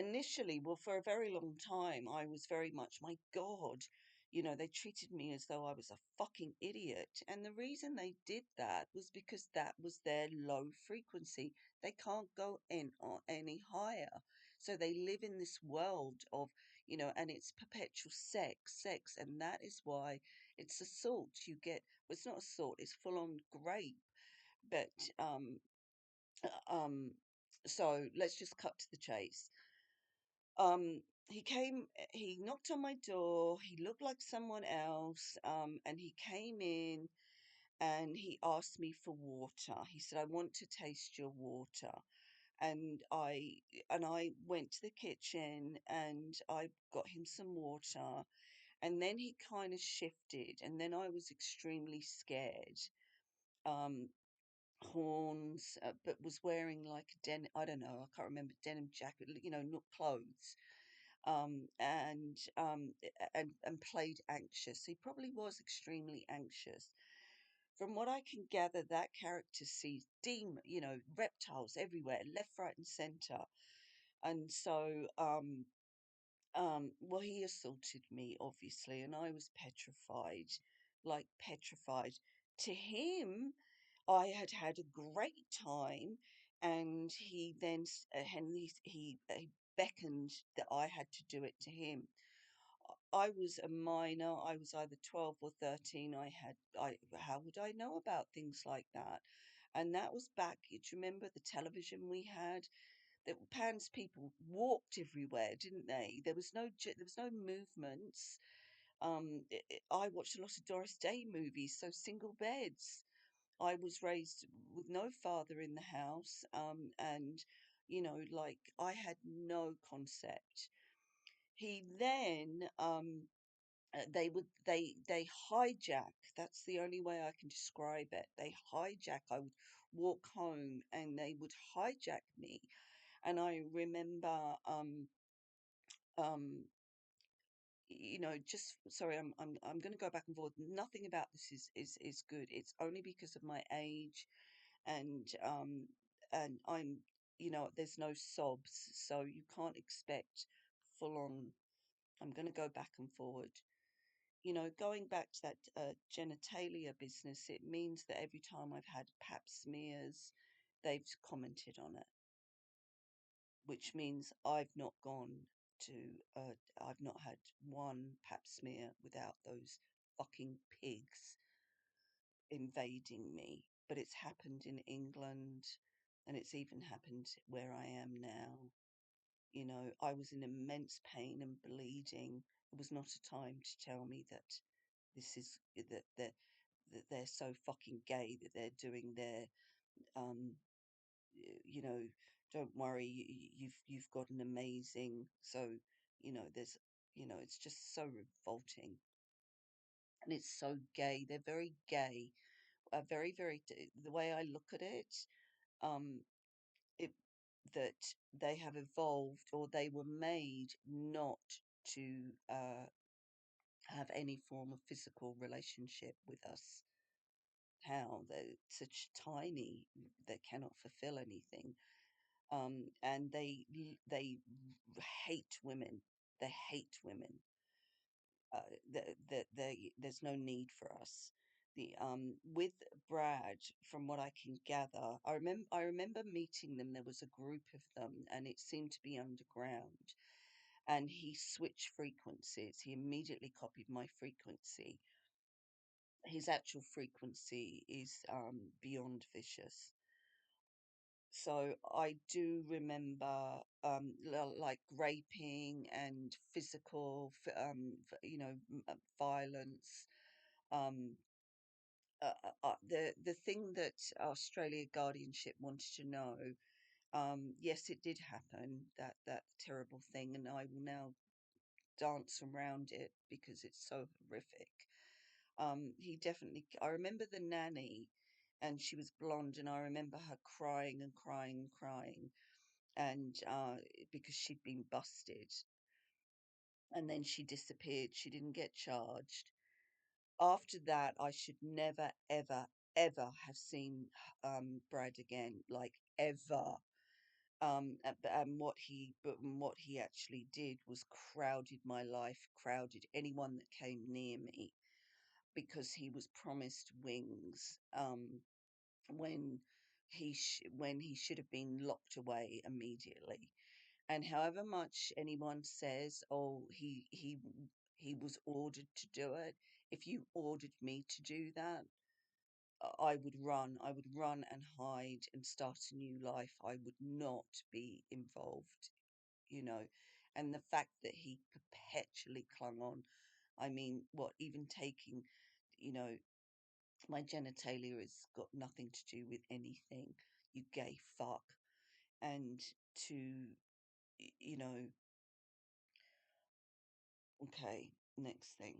initially, well, for a very long time, I was very much, my God, they treated me as though I was a fucking idiot. And the reason they did that was because that was their low frequency. They can't go in or any higher. So they live in this world of, and it's perpetual sex, sex. And that is why it's assault. Well, it's not assault, it's full on rape. But, um, so let's just cut to the chase. He knocked on my door, he looked like someone else, and he came in and he asked me for water. He said, I want to taste your water. And I went to the kitchen and I got him some water, and then he kind of shifted, and then I was extremely scared. Um, Horns, but was wearing like a denim, I don't know, I can't remember, denim jacket, not clothes, and played anxious. He probably was extremely anxious. From what I can gather, that character sees reptiles everywhere, left, right, and center. And so, well, he assaulted me, obviously, and I was petrified, like petrified. To him, I had had a great time, and he then he beckoned that I had to do it to him. I was a minor. I was either 12 or 13. How would I know about things like that? And that was back, do you remember the television we had? That Pan's people walked everywhere, didn't they? There was no movements. I watched a lot of Doris Day movies, so single beds. I was raised with no father in the house, and like I had no concept. He then they hijack. That's the only way I can describe it. They hijack. I would walk home and they would hijack me. And I remember, um, just sorry, I'm going to go back and forth. Nothing about this is good. It's only because of my age, and I'm, there's no sobs, so you can't expect full on. I'm going to go back and forward. Going back to that genitalia business, it means that every time I've had pap smears, they've commented on it, which means to, I've not had one pap smear without those fucking pigs invading me. But it's happened in England, and it's even happened where I am now. I was in immense pain and bleeding. It was not a time to tell me that this is that they're so fucking gay that they're doing their um you know don't worry, you've got an amazing, so there's it's just so revolting, and it's so gay. They're very gay, very very the way I look at it, um it that they have evolved, or they were made not to have any form of physical relationship with us. How they're such tiny, they cannot fulfill anything, and hate women. They hate women. There's no need for us. With Brad, from what I can gather, I remember meeting them. There was a group of them, and it seemed to be underground. And he switched frequencies. He immediately copied my frequency. His actual frequency is beyond vicious. So I do remember like raping and physical, violence. Um, the thing that Australia Guardianship wanted to know, yes, it did happen, that terrible thing, and I will now dance around it because it's so horrific. He definitely, I remember the nanny, and she was blonde, and I remember her crying and crying and crying, and because she'd been busted, and then she disappeared. She didn't get charged. After that, I should never, ever, ever have seen Brad again, like ever. And what he actually did was crowded my life, crowded anyone that came near me, because he was promised wings, when when he should have been locked away immediately. And however much anyone says, oh, he was ordered to do it, if you ordered me to do that, I would run. I would run and hide and start a new life. I would not be involved, you know. And the fact that he perpetually clung on, I mean, what, even taking, you know, my genitalia has got nothing to do with anything, you gay fuck. And to, you know, okay, next thing.